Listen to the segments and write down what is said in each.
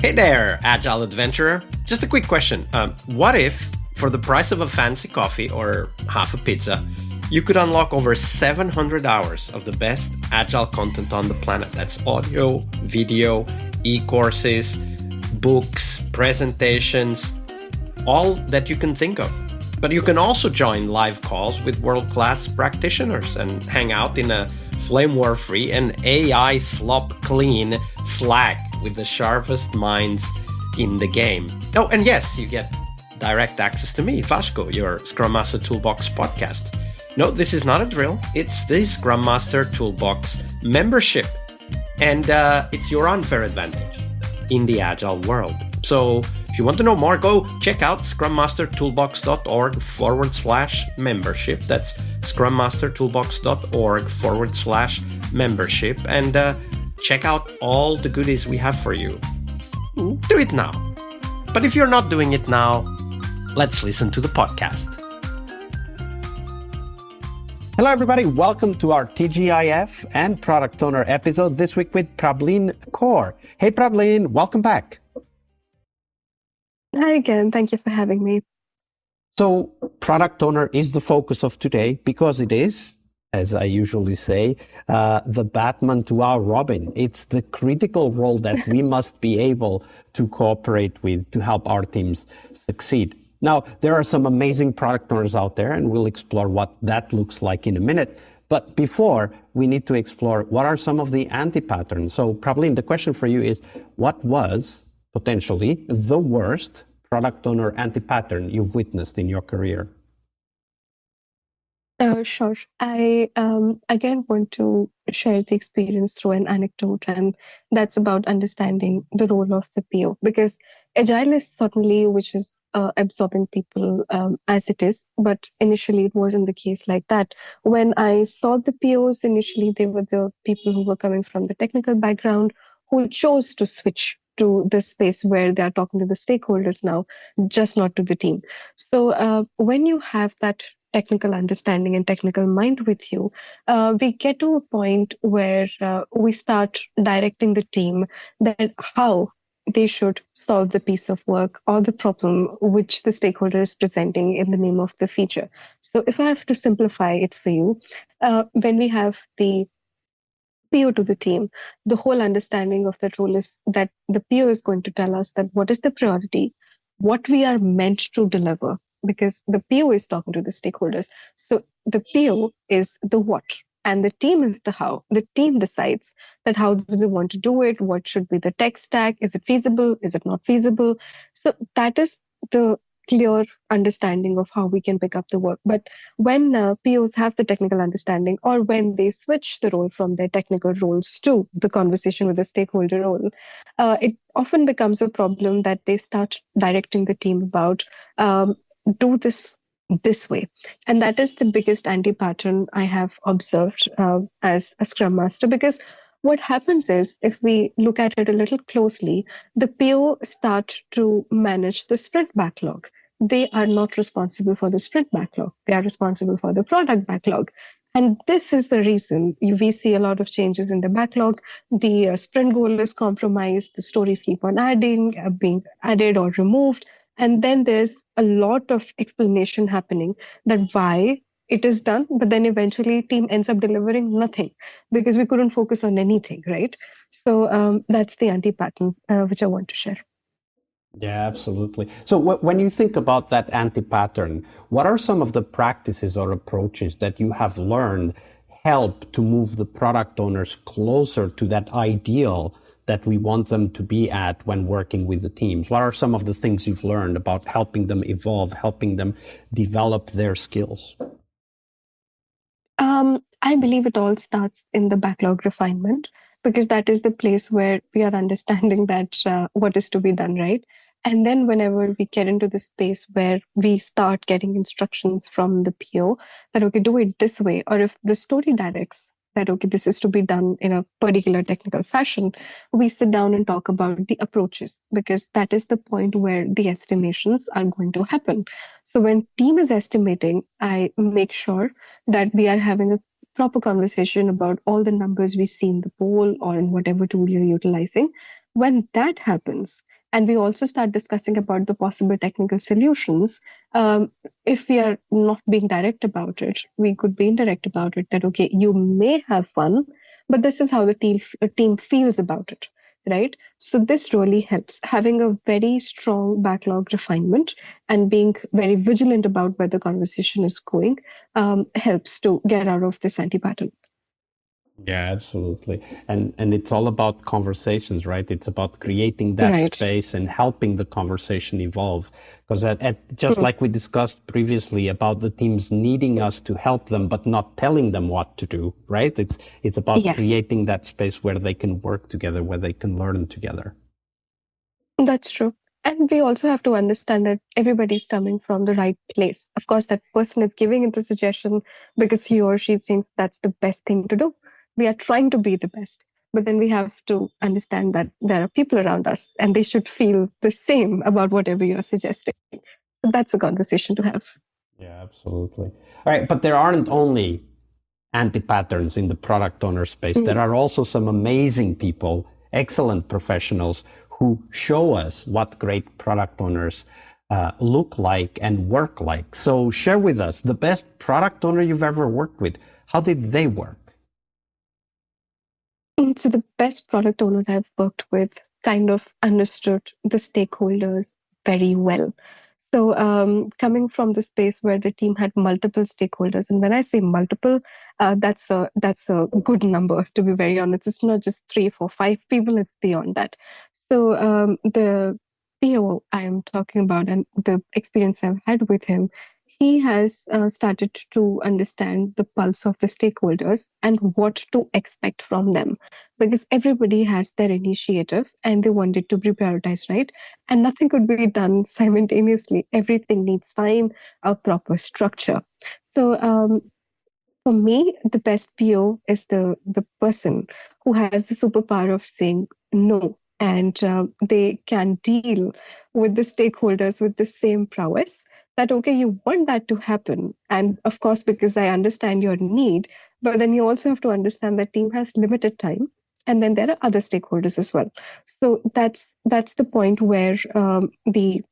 Hey there, Agile Adventurer. Just a quick question. What if, for the price of a fancy coffee or half a pizza, you could unlock over 700 hours of the best Agile content on the planet? That's audio, video, e-courses, books, presentations, all that you can think of. But you can also join live calls with world-class practitioners and hang out in a flame war-free and AI slop-clean Slack with the sharpest minds in the game. Oh, and yes, you get direct access to me, Vasco, your Scrum Master Toolbox podcast. No, this is not a drill. It's the Scrum Master Toolbox membership. And it's your unfair advantage in the Agile world. So if you want to know more, go check out scrummastertoolbox.org/membership. That's scrummastertoolbox.org/membership. And check out all the goodies we have for you. Do it now. But if you're not doing it now, let's listen to the podcast. Hello, everybody. Welcome to our TGIF and Product Owner episode this week with Prabhleen Kaur. Hey, Prabhleen, welcome back. Hi again. Thank you for having me. So, Product Owner is the focus of today because it is, as I usually say, the Batman to our Robin. It's the critical role that we must be able to cooperate with to help our teams succeed. Now, there are some amazing product owners out there, and we'll explore what that looks like in a minute. But before, we need to explore what are some of the anti-patterns. So, Prabhleen, the question for you is, what was potentially the worst product owner anti-pattern you've witnessed in your career? Sure. I again want to share the experience through an anecdote, and that's about understanding the role of the PO, because Agile is certainly which is absorbing people as it is, but initially it wasn't the case like that. When I saw the POs, initially they were the people who were coming from the technical background who chose to switch to the space where they are talking to the stakeholders now, just not to the team. So when you have that technical understanding and technical mind with you, we get to a point where we start directing the team that how they should solve the piece of work or the problem which the stakeholder is presenting in the name of the feature. So if I have to simplify it for you, when we have the PO to the team, the whole understanding of that role is that the PO is going to tell us that what is the priority, what we are meant to deliver, because the PO is talking to the stakeholders. So the PO is the what, and the team is the how. The team decides that how do they want to do it, what should be the tech stack, is it feasible, is it not feasible? So that is the clear understanding of how we can pick up the work. But when POs have the technical understanding, or when they switch the role from their technical roles to the conversation with the stakeholder role, it often becomes a problem that they start directing the team about do this way. And that is the biggest anti-pattern I have observed as a Scrum Master, because what happens is, if we look at it a little closely, the PO start to manage the sprint backlog. They are not responsible for the sprint backlog. They are responsible for the product backlog. And this is the reason we see a lot of changes in the backlog. The sprint goal is compromised. The stories keep on being added or removed. And then there's a lot of explanation happening that why it is done, but then eventually team ends up delivering nothing because we couldn't focus on anything, right? So that's the anti-pattern which I want to share. Yeah, absolutely. So when you think about that anti-pattern, what are some of the practices or approaches that you have learned help to move the product owners closer to that ideal that we want them to be at when working with the teams? What are some of the things you've learned about helping them evolve, helping them develop their skills? I believe it all starts in the backlog refinement, because that is the place where we are understanding that what is to be done, right? And then whenever we get into the space where we start getting instructions from the PO that, okay, do it this way, or if the story directs that, okay, this is to be done in a particular technical fashion, we sit down and talk about the approaches, because that is the point where the estimations are going to happen. So when team is estimating, I make sure that we are having a proper conversation about all the numbers we see in the poll or in whatever tool you're utilizing. When that happens, and we also start discussing about the possible technical solutions, um, if we are not being direct about it, we could be indirect about it that, okay, you may have fun, but this is how the team feels about it, right? So this really helps. Having a very strong backlog refinement and being very vigilant about where the conversation is going helps to get out of this anti pattern. Yeah, absolutely. And it's all about conversations, right? It's about creating that Right. space and helping the conversation evolve. Because just True. like we discussed previously about the teams needing us to help them, but not telling them what to do, right? It's about Yes. creating that space where they can work together, where they can learn together. That's true. And we also have to understand that everybody's coming from the right place. Of course, that person is giving it the suggestion because he or she thinks that's the best thing to do. We are trying to be the best. But then we have to understand that there are people around us and they should feel the same about whatever you're suggesting. So that's a conversation to have. Yeah, absolutely. All right, but there aren't only anti-patterns in the product owner space. There Mm. are also some amazing people, excellent professionals who show us what great product owners look like and work like. So share with us the best product owner you've ever worked with. How did they work? So the best product owner I've worked with kind of understood the stakeholders very well. So, coming from the space where the team had multiple stakeholders, and when I say multiple, that's a good number. To be very honest, it's not just three, four, five people; it's beyond that. So, the PO I am talking about, and the experience I've had with him, he has started to understand the pulse of the stakeholders and what to expect from them, because everybody has their initiative and they want it to be prioritized, right? And nothing could be done simultaneously. Everything needs time, a proper structure. So, for me, the best PO is the person who has the superpower of saying no, and they can deal with the stakeholders with the same prowess. That okay, you want that to happen, and of course, because I understand your need, but then you also have to understand that team has limited time, and then there are other stakeholders as well. So that's the point where the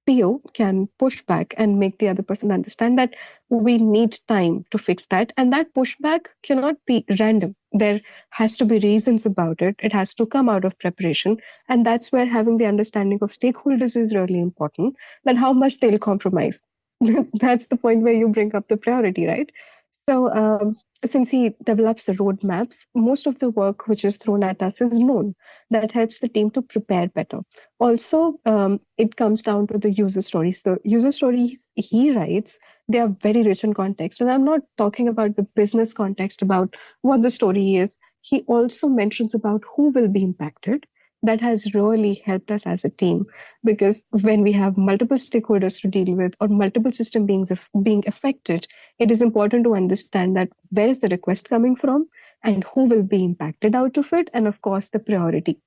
PO can push back and make the other person understand that we need time to fix that. And that pushback cannot be random. There has to be reasons about it. It has to come out of preparation. And that's where having the understanding of stakeholders is really important, that how much they'll compromise. That's the point where you bring up the priority, right? So, since he develops the roadmaps, most of the work which is thrown at us is known. That helps the team to prepare better. Also, it comes down to the user stories. The user stories he writes, they are very rich in context. And I'm not talking about the business context about what the story is. He also mentions about who will be impacted. That has really helped us as a team, because when we have multiple stakeholders to deal with or multiple system being affected, it is important to understand that where is the request coming from and who will be impacted out of it, and of course the priority.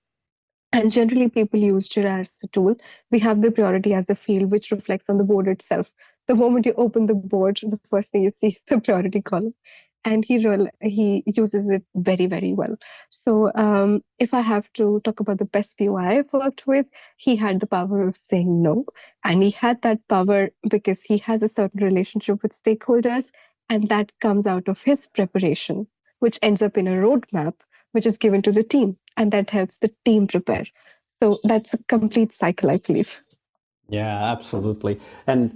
And generally, people use Jira as the tool. We have the priority as the field, which reflects on the board itself. The moment you open the board, the first thing you see is the priority column, and he uses it very very well. So, if I have to talk about the best PO I've worked with, he had the power of saying no, and he had that power because he has a certain relationship with stakeholders, and that comes out of his preparation, which ends up in a roadmap which is given to the team, and that helps the team prepare. So that's a complete cycle, I believe. Yeah, absolutely. And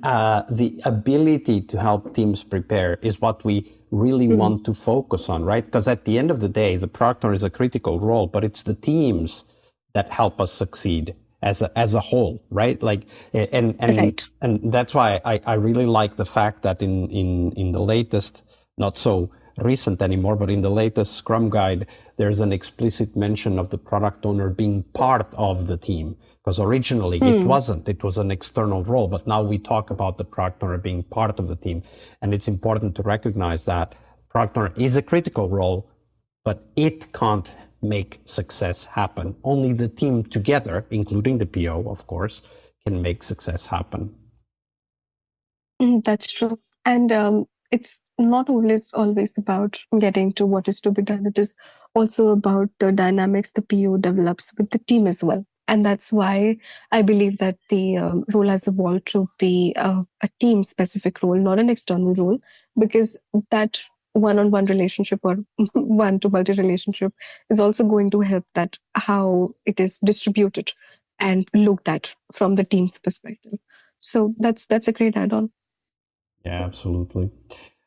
the ability to help teams prepare is what we really Mm. want to focus on, right? Because at the end of the day, the product owner is a critical role, but it's the teams that help us succeed as a whole, right? Like, Right. and that's why I really like the fact that in the latest, not so recent anymore, but in the latest Scrum guide, there's an explicit mention of the product owner being part of the team. Because originally it Mm. wasn't, it was an external role, but now we talk about the product owner being part of the team. And it's important to recognize that product owner is a critical role, but it can't make success happen. Only the team together, including the PO, of course, can make success happen. That's true. And it's not always about getting to what is to be done. It is also about the dynamics the PO develops with the team as well. And that's why I believe that the role has evolved to be a team specific role, not an external role, because that one-on-one relationship or one-to-multi relationship is also going to help that how it is distributed and looked at from the team's perspective. So that's a great add-on. Yeah, absolutely.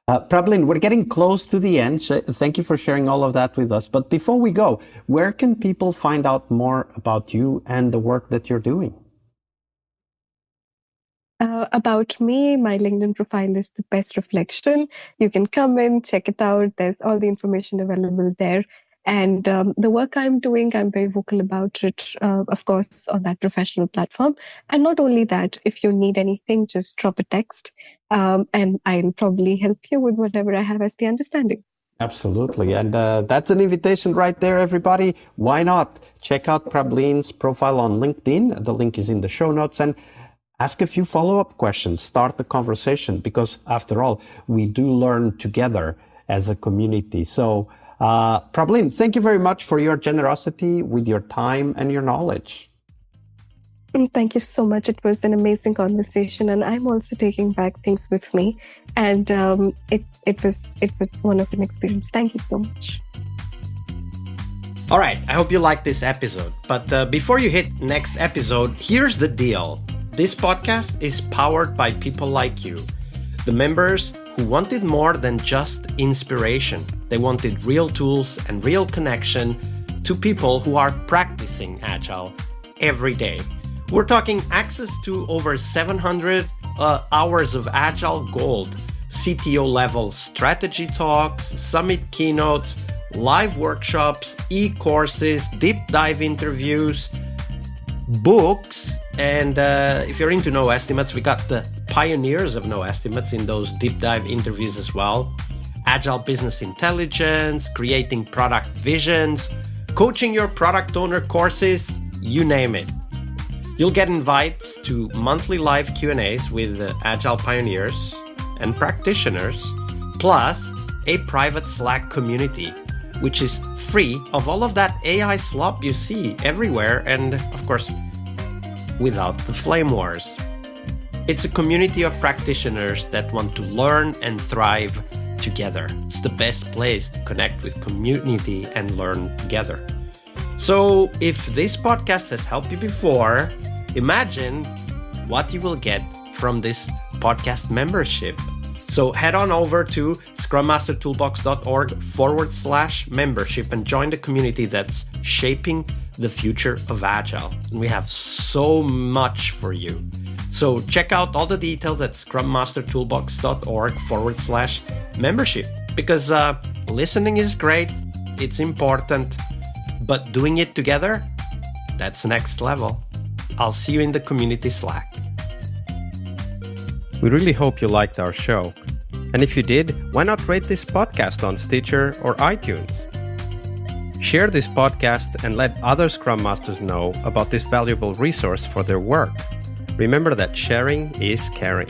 Prabhleen, we're getting close to the end. Thank you for sharing all of that with us. But before we go, where can people find out more about you and the work that you're doing? About me, my LinkedIn profile is the best reflection. You can come in, check it out. There's all the information available there. And the work I'm doing, I'm very vocal about it, of course, on that professional platform. And not only that, if you need anything, just drop a text and I'll probably help you with whatever I have as the understanding. Absolutely. And that's an invitation right there, everybody. Why not? Check out Prabhleen's profile on LinkedIn. The link is in the show notes. And ask a few follow-up questions. Start the conversation, because after all, we do learn together as a community. So, Prabhleen, thank you very much for your generosity with your time and your knowledge. Thank you so much. It was an amazing conversation, and I'm also taking back things with me. And it was one of an experience. Thank you so much. All right, I hope you liked this episode. But before you hit next episode, here's the deal. This podcast is powered by people like you, the members who wanted more than just inspiration. They wanted real tools and real connection to people who are practicing Agile every day. We're talking access to over 700 hours of Agile Gold, CTO level strategy talks, summit keynotes, live workshops, e-courses, deep dive interviews, books, and if you're into No Estimates, we got the pioneers of No Estimates in those deep dive interviews as well. Agile business intelligence, creating product visions, coaching your product owner courses, you name it. You'll get invites to monthly live Q&As with Agile pioneers and practitioners, plus a private Slack community, which is free of all of that AI slop you see everywhere, and of course, without the flame wars. It's a community of practitioners that want to learn and thrive together. It's the best place to connect with community and learn together. So if this podcast has helped you before, imagine what you will get from this podcast membership. So head on over to scrummastertoolbox.org/membership and join the community that's shaping the future of Agile. And we have so much for you. So check out all the details at scrummastertoolbox.org/membership, because listening is great, it's important, but doing it together, that's next level. I'll see you in the community Slack. We really hope you liked our show. And if you did, why not rate this podcast on Stitcher or iTunes? Share this podcast and let other Scrum Masters know about this valuable resource for their work. Remember that sharing is caring.